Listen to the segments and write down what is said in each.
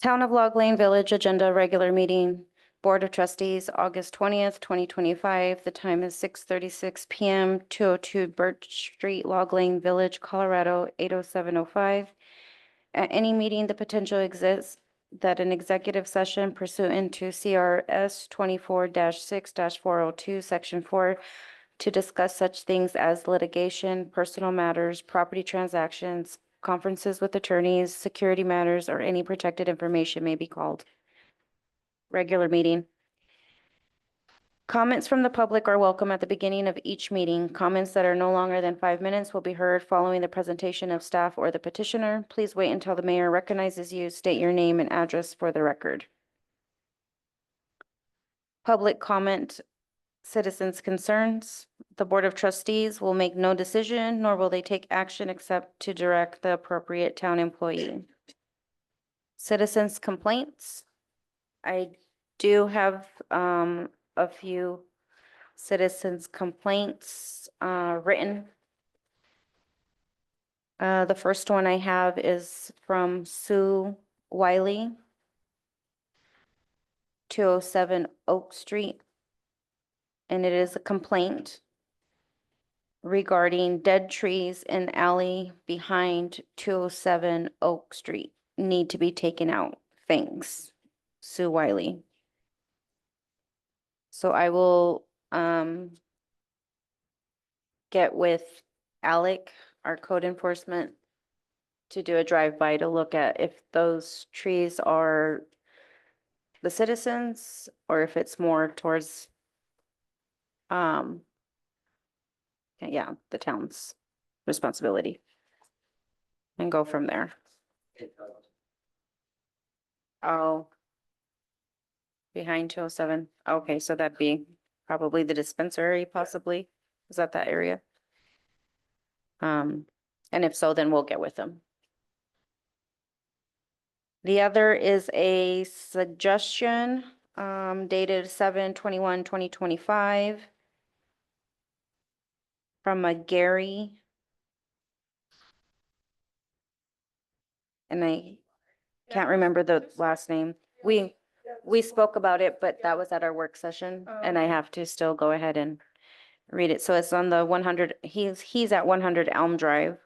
Town of Log Lane Village Agenda Regular Meeting, Board of Trustees, August 20th, 2025. The time is 6:36 PM, 202 Birch Street, Log Lane Village, Colorado, 80705. At any meeting, the potential exists that an executive session pursuant to CRS 24-6-402, Section 4, to discuss such things as litigation, personal matters, property transactions, conferences with attorneys, security matters, or any protected information may be called. Regular meeting. Comments from the public are welcome at the beginning of each meeting. Comments that are no longer than 5 minutes will be heard following the presentation of staff or the petitioner. Please wait until the mayor recognizes you. State your name and address for the record. Public comment, citizens' concerns. The Board of Trustees will make no decision, nor will they take action except to direct the appropriate town employee. Citizens' complaints. I do have a few citizens' complaints written. The first one I have is from Sue Wiley, 207 Oak Street. And it is a complaint regarding dead trees in alley behind 207 Oak Street need to be taken out. Thanks, Sue Wiley. So I will get with Alec, our code enforcement, to do a drive-by to look at if those trees are the citizens or if it's more towards yeah, the town's responsibility, and go from there. Oh, behind 207. Okay, so that'd be probably the dispensary, possibly. Is that area? And if so, then we'll get with them. The other is a suggestion dated 7/21/2025 from a Gary. And I can't remember the last name. We spoke about it, but that was at our work session, and I have to still go ahead and read it. So it's on the 100, he's at 100 Elm Drive.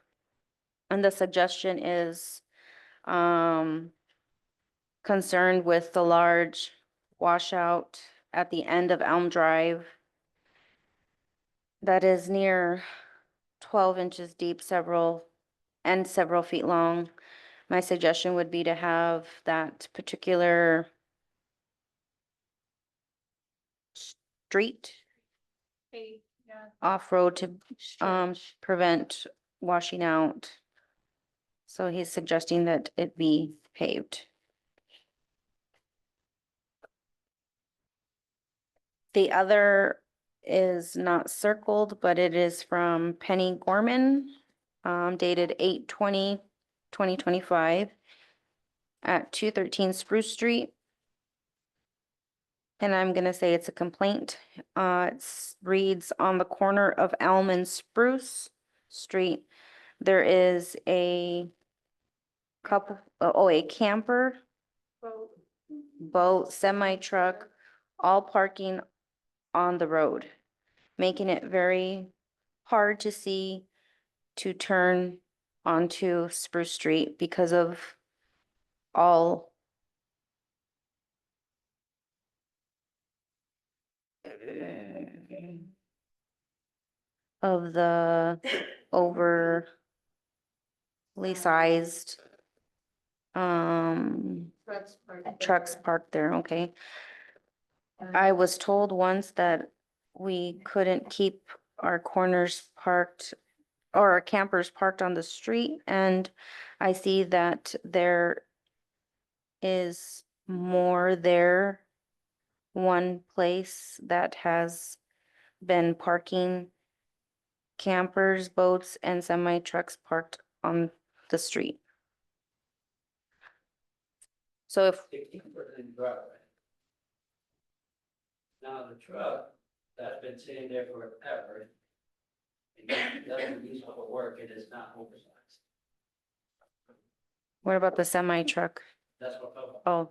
And the suggestion is concerned with the large washout at the end of Elm Drive that is near 12 inches deep, several feet long. My suggestion would be to have that particular street off-road to prevent washing out. So he's suggesting that it be paved. The other is not circled, but it is from Penny Gorman, dated 8/20/2025 at 213 Spruce Street. And I'm gonna say it's a complaint. It reads, on the corner of Elm and Spruce Street, there is a couple, a camper, boat, semi-truck, all parking on the road, making it very hard to see to turn onto Spruce Street because of all of the overly sized trucks parked there. Okay. I was told once that we couldn't keep our corners parked or our campers parked on the street, and I see that there is more there. One place that has been parking campers, boats, and semi trucks parked on the street. So if now the truck that's been sitting there forever, it doesn't useful work, it is not oversized. what about the semi truck? That's what. Oh,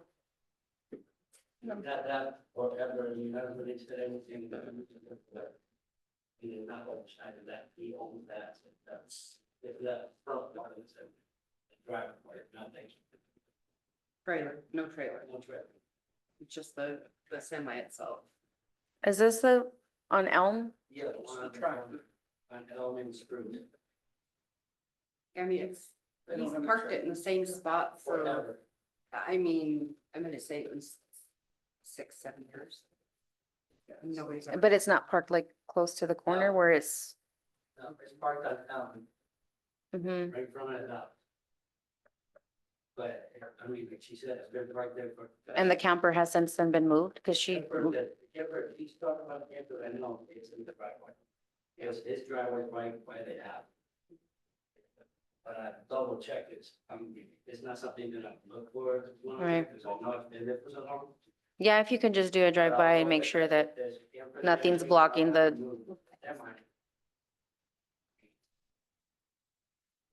That, whatever, you never really said anything. He did not understand that, he owns that, that's, if that front part is a driveway, nothing, Trailer, no trailer, no trailer. it's just the semi itself. is this the, on Elm? Yeah, on the track, on Elm Spruce, I mean, he's parked it in the same spot for, forever. I mean, I'm gonna say at least 6-7 years. Nobody's ever. But it's not parked like close to the corner where it's, No, it's parked on Elm, mhm. right in front of the house. But, I mean, like she said, it's been right there for. And the camper has since then been moved because she, He's talking about the camper, I know, it's in the driveway. It was his driveway right by the house. But I double checked it, it's not something that I look for. Right. Because I know it's been there for so long. yeah, if you can just do a drive-by and make sure that nothing's blocking the,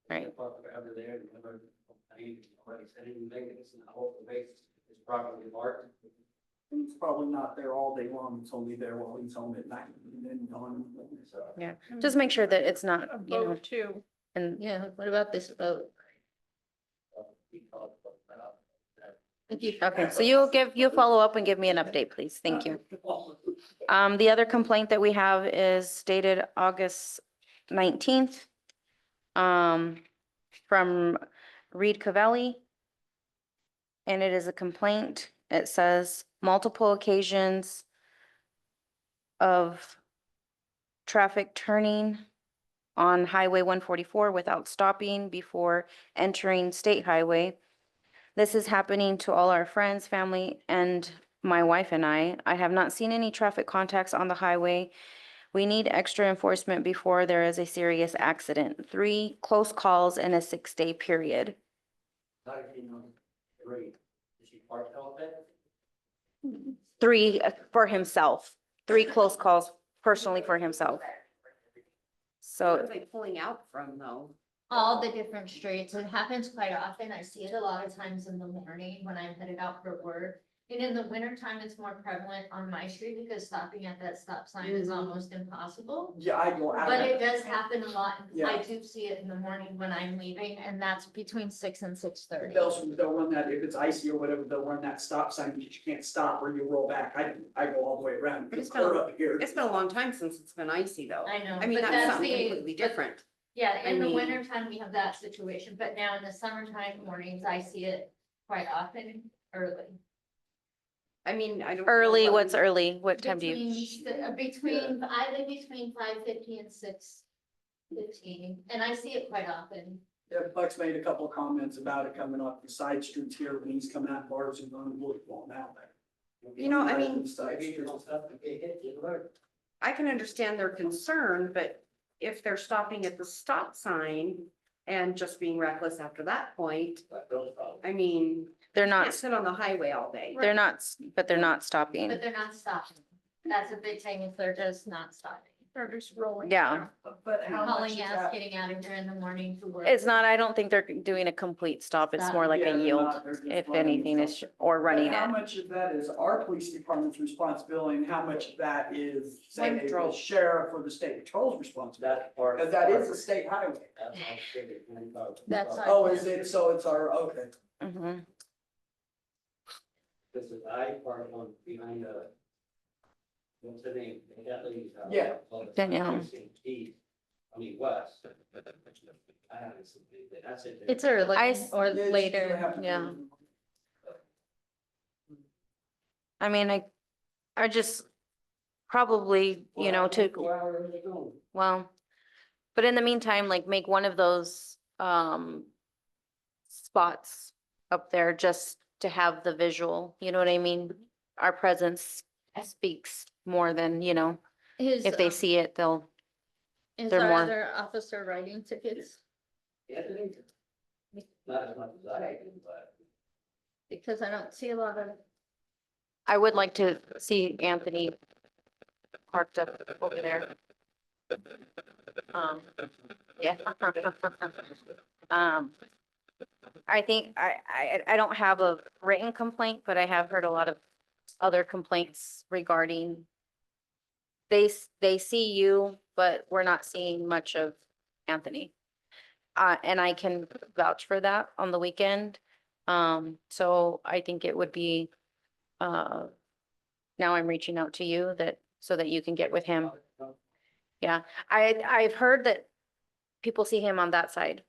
right. Forever there, never, nobody said anything, it's not whole base, it's properly marked. It's probably not there all day long, it's only there while he's home at night and then gone. So, Yeah, just make sure that it's not, A you know, boat too. and Yeah, what about this boat? okay, so you'll follow up and give me an update, please. Thank you. The other complaint that we have is dated August 19th. From Reed Cavelli. And it is a complaint. It says multiple occasions of traffic turning on Highway 144 without stopping before entering State Highway. This is happening to all our friends, family, and my wife and I. I have not seen any traffic contacts on the highway. We need extra enforcement before there is a serious accident. 3 close calls in a 6-day period. How did he know? Great. Is he parked all day? 3 for himself, 3 close calls personally for himself. What are So, they pulling out from though? All the different streets. It happens quite often. I see it a lot of times in the morning when I'm headed out for work. And in the wintertime, it's more prevalent on my street because stopping at that stop sign is Mhm. almost impossible. yeah, I go out. But it does happen a lot. Yeah. I do see it in the morning when I'm leaving, and that's between 6 and 6:30. They'll run that, if it's icy or whatever, they'll run that stop sign because you can't stop or you roll back. I go all the way around. But It's clear up here. It's been a long time since it's been icy though. I know, I mean, but that's that's something the- completely different. Yeah, in I the mean- wintertime, we have that situation, but now in the summertime mornings, I see it quite often early. I mean, I don't. know early, what what's we- early? What time do you? I live between 5:50 and 6:15, and I see it quite often. Yeah, Buck's made a couple of comments about it coming off the side streets here when he's coming out bars and going wood going out there. You know, I mean, Side Maybe you streets. don't stop and get hit, you learn. I can understand their concern, but if they're stopping at the stop sign and just being reckless after that point, But those problems. I mean, They're you can't not, sit on the highway all day. they're not, but they're not stopping. But they're not stopping. That's a big thing, if they're just not stopping. They're just rolling. Yeah. But how much Hauling is ass, that? getting out of here in the morning to work. It's not, I don't think they're doing a complete stop. It's more like Yeah, a they're yield, not, they're just if running anything, is, stuff. or But running how it. much of that is our police department's responsibility and how much of that is, say, the Patrol. sheriff or the state patrol's responsibility? That's part. Because that is a state highway. That's how it's figured, That's our- Oh, is it, so it's our, okay. Mhm. This is I park on behind what's the name? That lady's house. Yeah. Danielle. East, I mean, west. I haven't seen it, that's it. It's early I s- or Yeah, it's later. gonna have to be- yeah. I mean, I just probably, you know, to, well, but in the meantime, like make one of those, spots up there just to have the visual, you know what I mean? Our presence speaks more than, you know, if they see it, they'll, Is they're our more- other officer writing tickets? Yeah, it is. Not as much as I do, but. Because I don't see a lot of, I would like to see Anthony parked up over there. Yeah. I think I don't have a written complaint, but I have heard a lot of other complaints regarding they see you, but we're not seeing much of Anthony. And I can vouch for that on the weekend. So I think it would be, now I'm reaching out to you so that you can get with him. Yeah, I've heard that people see him on that side,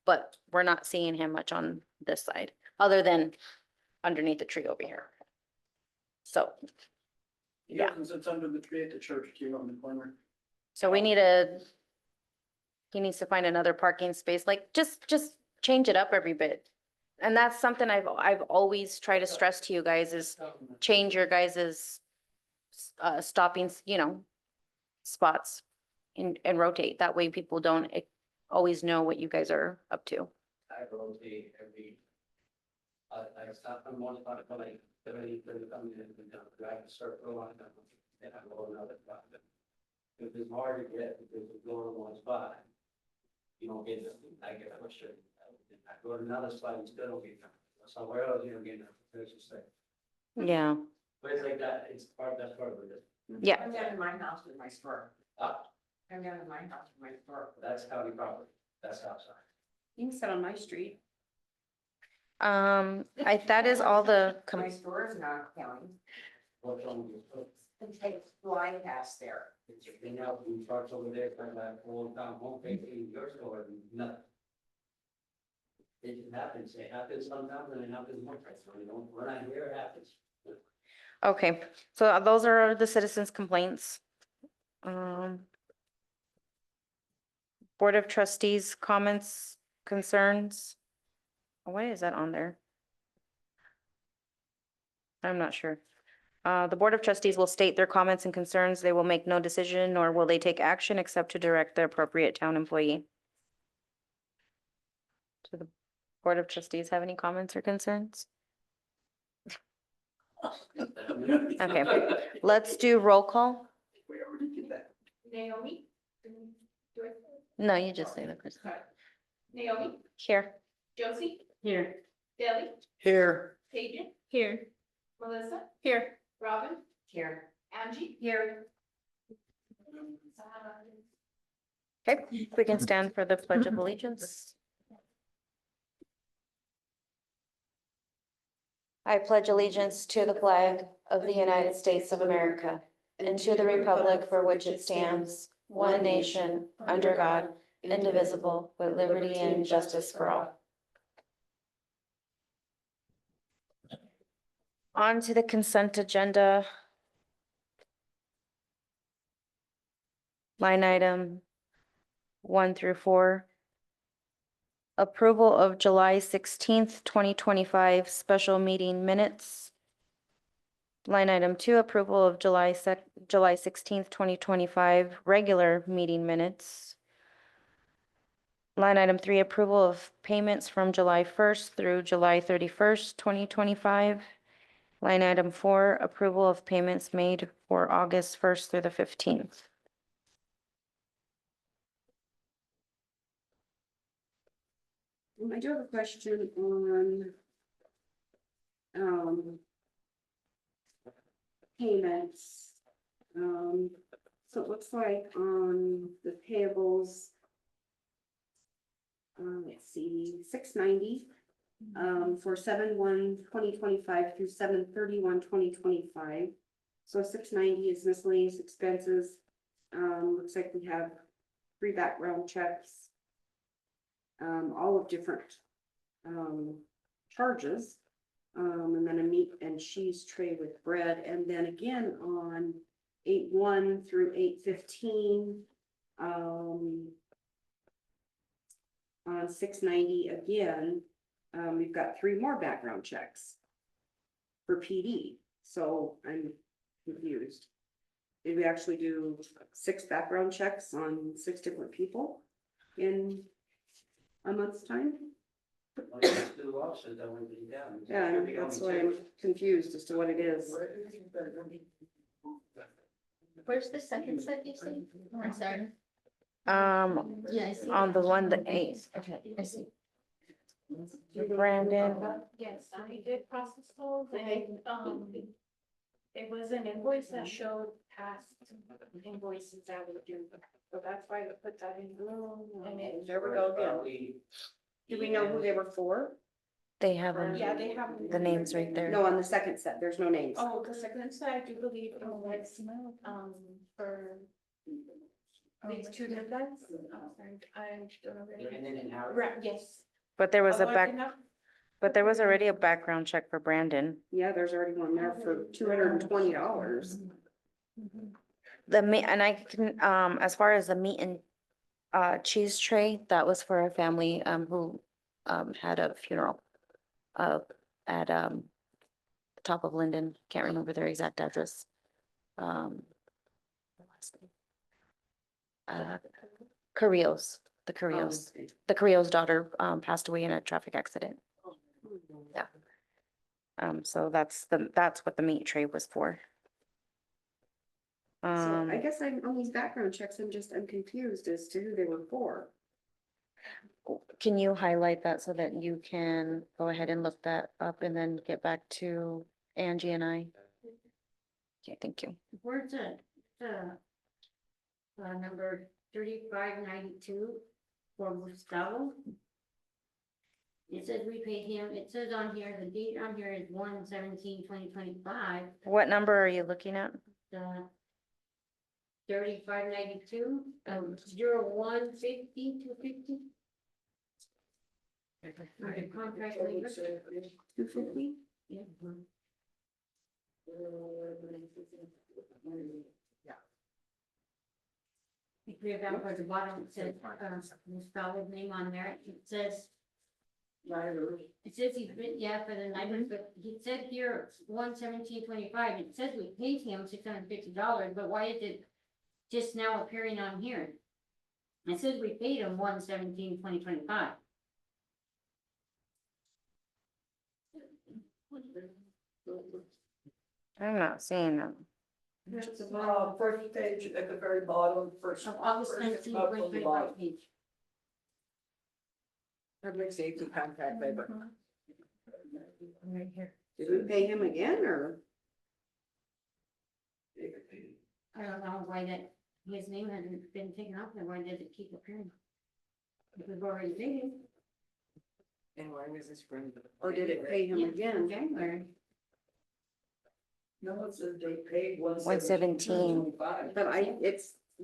but we're not seeing him much on this side, other than underneath the tree over here. So, Yeah, since it's under the tree at the church too on the corner. so he needs to find another parking space, like just change it up every bit. And that's something I've always tried to stress to you guys is change your guys's stopping, spots and rotate. That way people don't always know what you guys are up to. I rotate every, I stop on one spot, but like, thirty, coming in, and down, I can start going, and I go another spot. If it's hard to get, because you go in one spot, you don't get it, I get frustrated. I go to another spot, you still don't get it. Somewhere else, you don't get it, it's just like, Yeah, but it's like that, that's part of it. yeah. I'm down in my house with my store. Ah, I'm down in my house with my store. that's county property, that's outside. You can sit on my street. That is all the, My store is not county. What's on your, It takes fly past there. it's been out, we parked over there, for that whole time, home page in your store, and nothing. It happens sometimes, and it happens more frequently, when I hear it happens. okay, so those are the citizens' complaints. Board of Trustees comments, concerns. Why is that on there? I'm not sure. The Board of Trustees will state their comments and concerns. They will make no decision, nor will they take action except to direct the appropriate town employee. Do the Board of Trustees have any comments or concerns? Okay, let's do roll call. We already did that. Naomi? No, you just say the person. Naomi? Here. Josie? Here. Deli? Here. Paige? Here. Melissa? Here. Robin? Here. Angie? Here. Okay, we can stand for the Pledge of Allegiance. I pledge allegiance to the flag of the United States of America and to the republic for which it stands, one nation, under God, indivisible, with liberty and justice for all. On to the consent agenda. Line item 1 through 4. Approval of July 16th, 2025 special meeting minutes. Line item 2, approval of July 16th, 2025 regular meeting minutes. Line item 3, approval of payments from July 1st through July 31st, 2025. Line item 4, approval of payments made for August 1st through the 15th. I do have a question on payments. So it looks like on the payables, let's see, 690 for 7/1/2025 through 7/31/2025. So 690 is miscellaneous expenses. Looks like we have 3 background checks. All of different charges. And then a meat and cheese tray with bread, and then again on 8/1 through 8/15. On 690 again, we've got 3 more background checks for PD, so I'm confused. Did we actually do 6 background checks on 6 different people in a month's time? Yeah, that's why I'm confused as to what it is. Where's the second set you see? I'm sorry. Yeah, Yeah, I see. on the one, the 8th. Okay, I see. Brandon, Yes, I did process those and, it was an invoice that showed past invoices that were due. So that's why I put that in blue and it, There we go again. Do we know who they were for? they have yeah, they have. the names right there. No, on the second set, there's no names. Oh, the second set, I do believe, was, for these two defendants. Oh, sorry, I don't know. their name. And then in Howard. Right, yes. But there was a Oh, I back, did not- but there was already a background check for Brandon. Yeah, there's already one there for $220. The meat, and I can, as far as the meat and cheese tray, that was for a family, who, had a funeral. At, the top of Linden, can't remember their exact address. Carrillos, the Carrillos, Oh, okay. the Carrillos' daughter, passed away in a traffic accident. Yeah. So that's what the meat tray was for. So I Um, guess I'm on these background checks, I'm confused as to who they were for. can you highlight that so that you can go ahead and look that up and then get back to Angie and I? Okay, thank you. Where's number 3592 for Gustavo? It says we paid him, it says on here, the date on here is 1/17/2025. What number are you looking at? The 3592, 0150 The contract labor. 250? Yeah. If you have down towards the bottom, it says, Gustavo's name on there, it says. He's been, yeah, for the night, but he said here, 1/17/25, it says we paid him $650, but why is it just now appearing on here? It says we paid him 1/17/2025. I'm not seeing them. That's the bottom First page at the very bottom, first. of August first 19, up on the bottom. 2025 page. Public safety contract labor. Right here. Did we pay him again, or? I don't know why that, his name hasn't been taken off, and why does it keep appearing? If we've already paid him. And why was this from? Or did it pay him Yeah, again? January. No, it says they paid 117.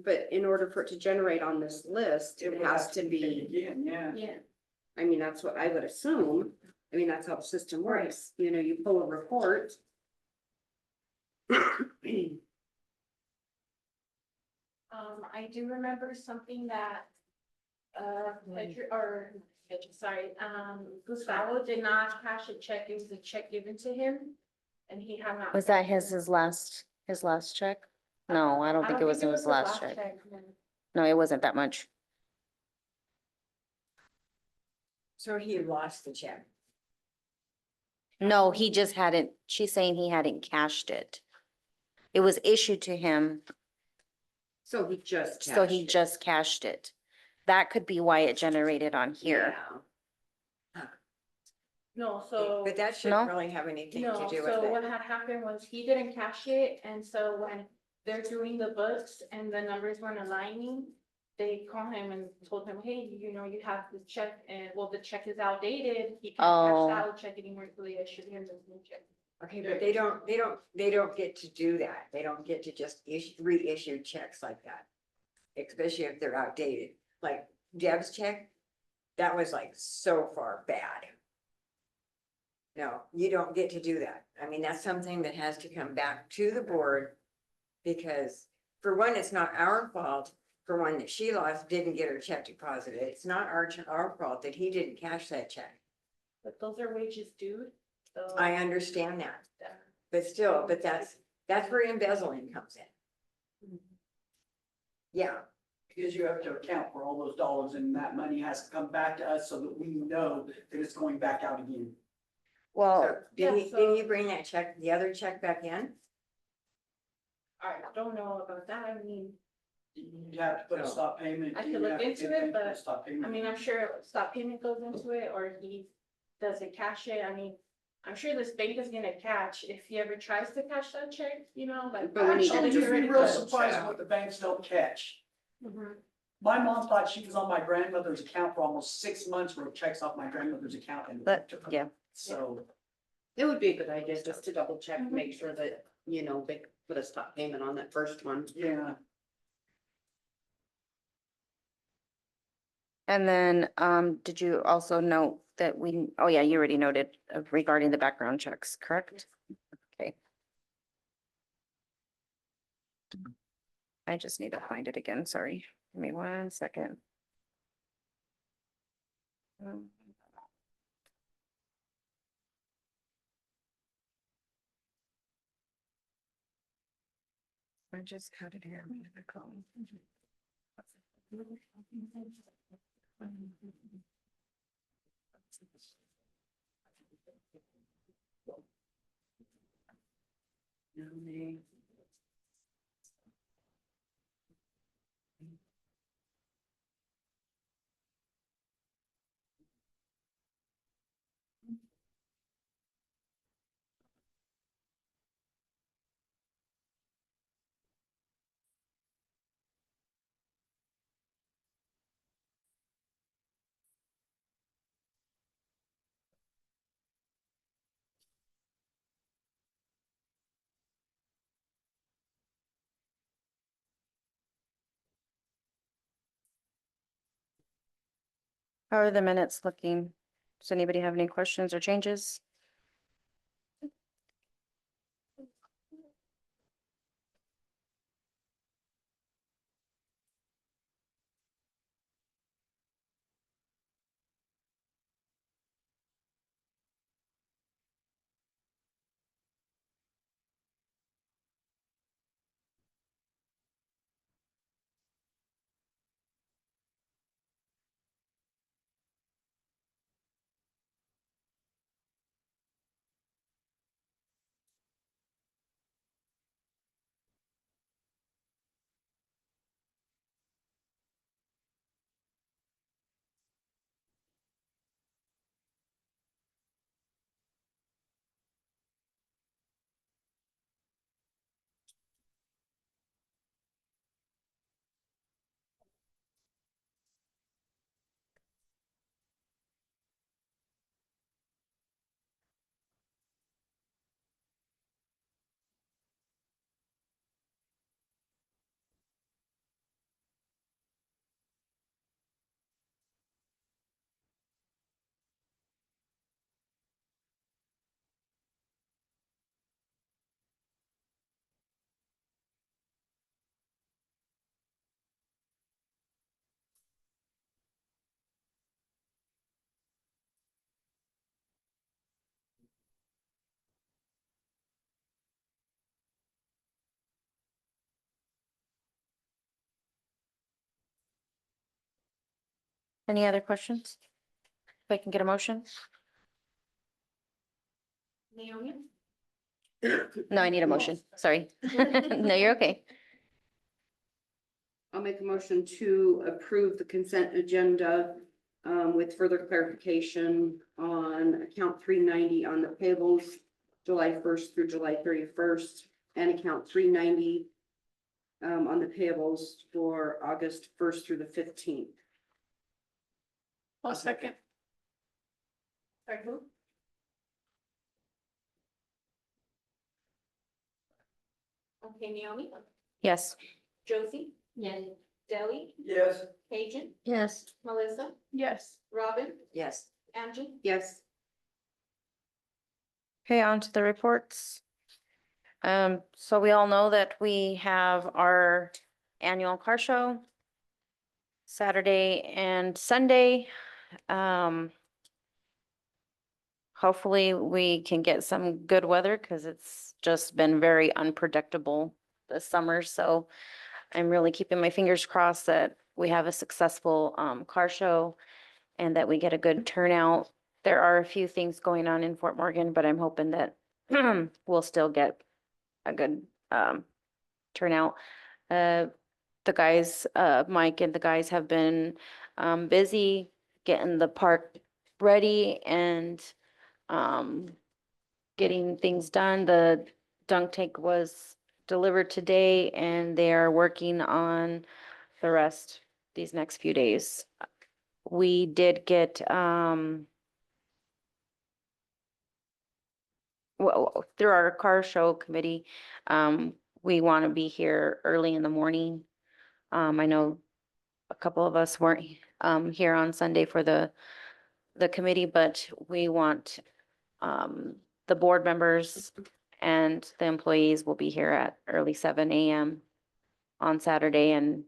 But in order for it to generate on this list, it has to be, Again, yeah. Yeah, I mean, that's what I would assume. I mean, that's how the system works. You know, you pull a report. I do remember something that, Gustavo did not cash a check, it was a check given to him, and he had not. Was that his last check? No, I don't think it was his last check. no. No, it wasn't that much. So he lost the check. No, he just hadn't, she's saying he hadn't cashed it. It was issued to him, So he just. so he cashed it. just cashed it. That could be why it generated on here. Yeah. No, so. But that No? shouldn't really have anything to No, do so with what it. had happened was he didn't cash it, and so when they're doing the books and the numbers weren't aligning, they call him and told him, hey, you know, you have the check, and well, the check is outdated, he can't Oh. cash out check anymore, so they issued him this new check. Okay, but they don't get to do that. They don't get to just reissue checks like that. Especially if they're outdated. Like Deb's check, that was like so far bad. No, you don't get to do that. I mean, that's something that has to come back to the board. Because for one, it's not our fault. For one, that she lost, didn't get her check deposited. It's not our fault that he didn't cash that check. But those are wages due, so. I understand that, but still, that's where embezzling comes in. Yeah, Because you have to account for all those dollars and that money has to come back to us so that we know that it's going back out again. Well, so did Yeah, did he bring that check, the other check back in? I don't know about that, I mean, You have to put a stop payment. I could you look have to into pay it, but, a stop payment. I mean, I'm sure stop payment goes into it, or he doesn't cash it, I mean, I'm sure this bank is gonna catch, if he ever tries to cash that check, you know, like. But we need to oh, Actually, he's you'd be already real cut. surprised what the banks don't catch. Mhm. My mom thought she was on my grandmother's account for almost 6 months, wrote checks off my grandmother's account and. But, yeah, So, It would be a good idea just to double check, Mhm. make sure that, you know, they put a stop payment on that first one. yeah, and then, did you also note that we, oh yeah, you already noted regarding the background checks, correct? Okay. I just need to find it again, sorry. Give me 1 second. I just had it here. Where did it go? How are the minutes looking? Does anybody have any questions or changes? Any other questions? If I can get a motion? Naomi? No, I need a motion, sorry. No, you're okay. I'll make a motion to approve the consent agenda with further clarification on account 390 on the payables, July 1st through July 31st, and account 390 on the payables for August 1st through the 15th. I'll second. Sorry, who? Okay, Naomi, Yes. Josie, Yes. Deli, yes, Cajun, Yes. Melissa. Yes. Robin, Yes, Angie. Yes, Okay, on to the reports. So we all know that we have our annual car show Saturday and Sunday. Hopefully we can get some good weather because it's just been very unpredictable this summer. So I'm really keeping my fingers crossed that we have a successful car show and that we get a good turnout. There are a few things going on in Fort Morgan, but I'm hoping that we'll still get a good turnout. the guys, Mike and the guys have been, busy getting the park ready and, getting things done. The dunk tank was delivered today and they are working on the rest these next few days. We did get, well, through our car show committee, we want to be here early in the morning. I know a couple of us weren't, here on Sunday for the committee, but we want, the board members and the employees will be here at early 7 a.m. on Saturday and,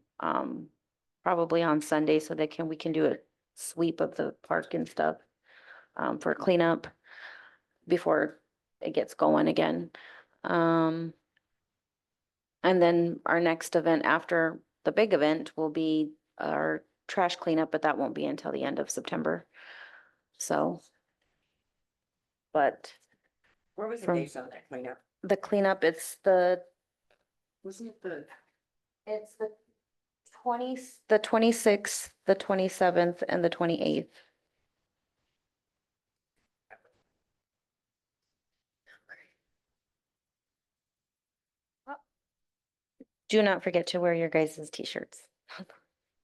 probably on Sunday so we can do a sweep of the park and stuff, for cleanup before it gets going again. And then our next event after the big event will be our trash cleanup, but that won't be until the end of September. So. But What was the From- dates on that cleanup? the cleanup, Wasn't it it's the 26th, the 27th, and the 28th. Do not forget to wear your guys' t-shirts.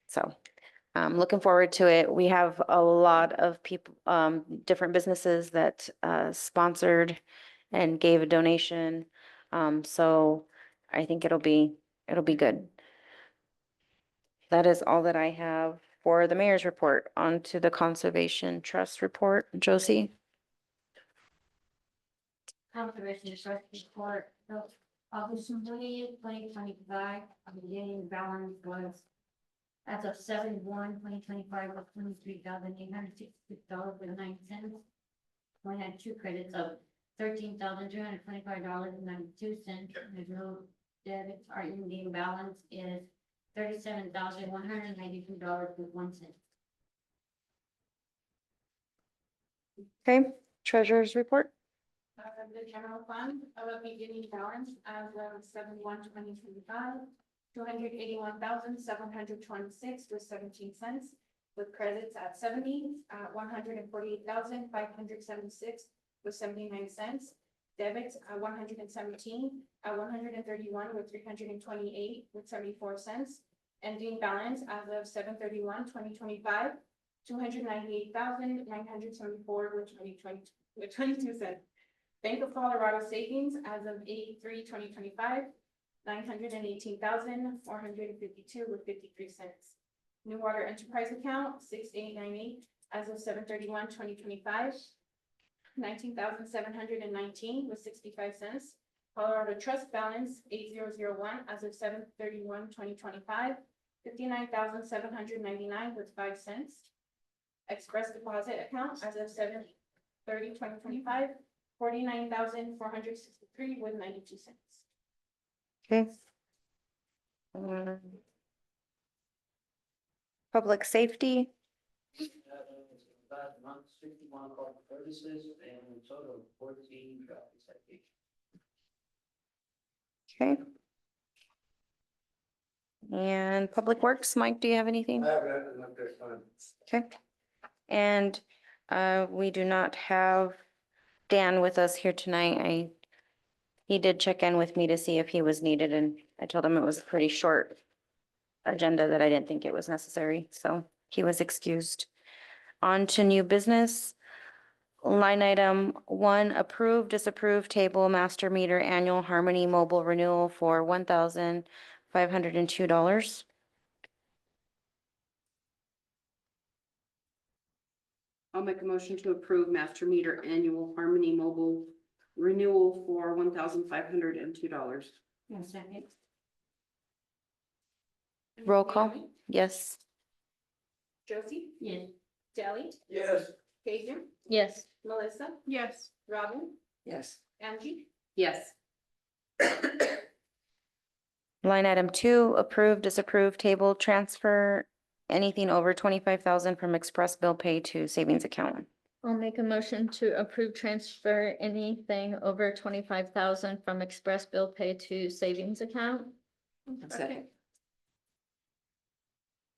So, looking forward to it. We have a lot of people, different businesses that, sponsored and gave a donation. So I think it'll be good. That is all that I have for the mayor's report. On to the Conservation Trust report. Josie? Conservation Trust report, so August 2025, the beginning balance was as of 7/1/2025 of $23,866.09. We had two credits of $13,325.92. There's no debits. Our ending balance is $37,192.01. Okay, treasurer's report. The general fund of a beginning balance as of 7/1/2025, $281,726.17, with credits at 70, 148,576.79, debits at 117, 131.328.74, ending balance as of 7/31/2025, $298,974.22. Bank of Colorado savings as of 8/3/2025, $918,452.53. New Water Enterprise Account 6898 as of 7/31/2025, $19,719.65. Colorado Trust balance 8001 as of 7/31/2025, $59,799.05. Express deposit account as of 7/30/2025, $49,463.92. Okay. Public safety, About month 61 call services and a total of 14 traffic citations. okay. And Public Works, Mike, do you have anything? have nothing up there, son. Okay. And, we do not have Dan with us here tonight. He did check in with me to see if he was needed and I told him it was a pretty short agenda that I didn't think it was necessary, so he was excused. On to new business. Line item 1, approve, disapprove table master meter annual Harmony Mobile renewal for $1,502. I'll make a motion to approve master meter annual Harmony Mobile renewal for $1,502. One second. Roll call, yes. Josie, Yes. Deli, Yes. Cajun, Yes. Melissa, Yes. Robin, Yes. Angie. Yes. Line item 2, approve, disapprove table transfer anything over 25,000 from express bill pay to savings account. I'll make a motion to approve transfer anything over 25,000 from express bill pay to savings account. Second.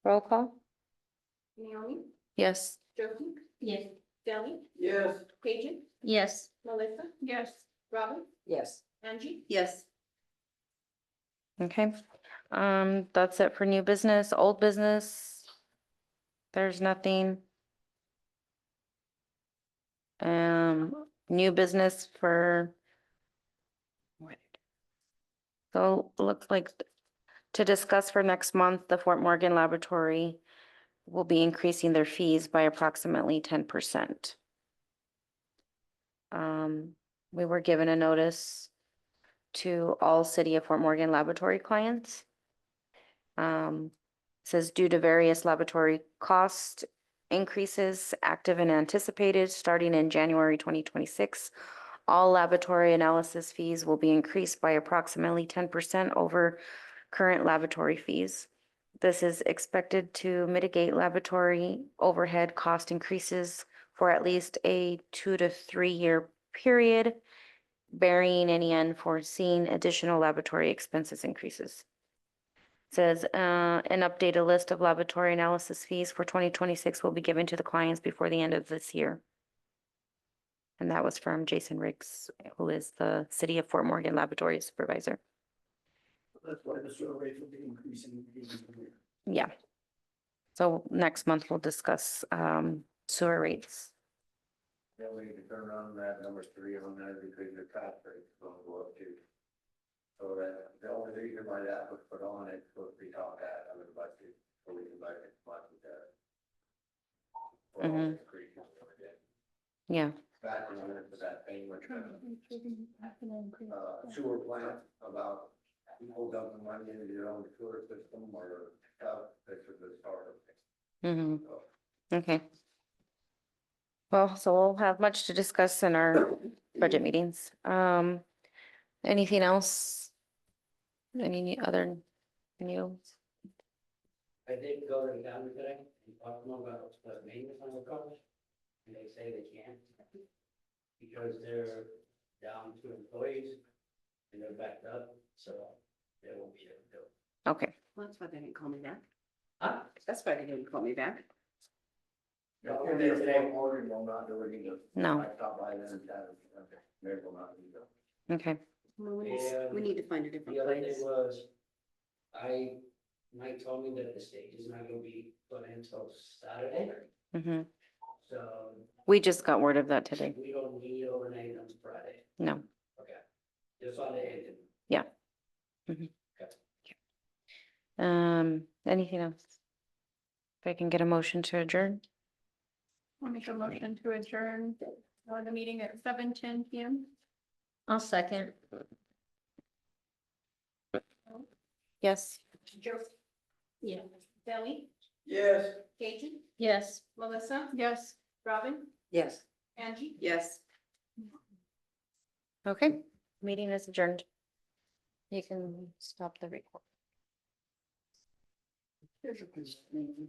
Roll call? Naomi, Yes. Josie, Yes. Deli, Yes. Paige, Yes. Melissa. Yes. Robin, Yes. Angie. Yes. Okay, that's it for new business, old business. There's nothing. New business for. So looks like to discuss for next month, the Fort Morgan Laboratory will be increasing their fees by approximately 10%. We were given a notice to all City of Fort Morgan Laboratory clients. Says due to various laboratory cost increases active and anticipated starting in January 2026, all laboratory analysis fees will be increased by approximately 10% over current laboratory fees. This is expected to mitigate laboratory overhead cost increases for at least a 2 to 3 year period, bearing any unforeseen additional laboratory expenses increases. Says, an updated list of laboratory analysis fees for 2026 will be given to the clients before the end of this year. And that was from Jason Riggs, who is the City of Fort Morgan Laboratory Supervisor. That's why the sewer rates will be increasing. Yeah. So next month we'll discuss, sewer rates. Then we need to turn around that number 3 on there because your tax rate's gonna go up too. So that, the only reason why that was put on it, supposed to be taught that, I would like to, so we can buy it much with that. For all the increases that we did. Yeah. Back when we went to that thing with the, sewer plant about people dumping money into their own sewer system or stuff, this is the start of it. Mm-hmm. So, Okay. Well, so we'll have much to discuss in our budget meetings. Anything else? Any other news? I did go to the county today and talk to them about the maintenance on the cars, and they say they can't. Because they're down 2 employees and they're backed up, so they won't be able to do it. Okay, Well, that's why they didn't call me back. Huh? That's why they didn't call me back. No, and they today morning will not do it either. No. I stopped by them and said, okay, they will not do that. okay. Well, we need to find a different The other thing place. was, Mike told me that the stage is not gonna be put in until Saturday, Mm-hmm. so We just got word of that today. we don't need overnight on Friday. No. Okay. Just on the engine. Anything else? If I can get a motion to adjourn? I'll make a motion to adjourn the meeting at 7:10 PM. I'll second. Yes. Josie. Yeah. Deli, Yes. Paige, Yes. Melissa. Yes. Robin, Yes. Angie. Yes. Okay, meeting is adjourned. You can stop the record.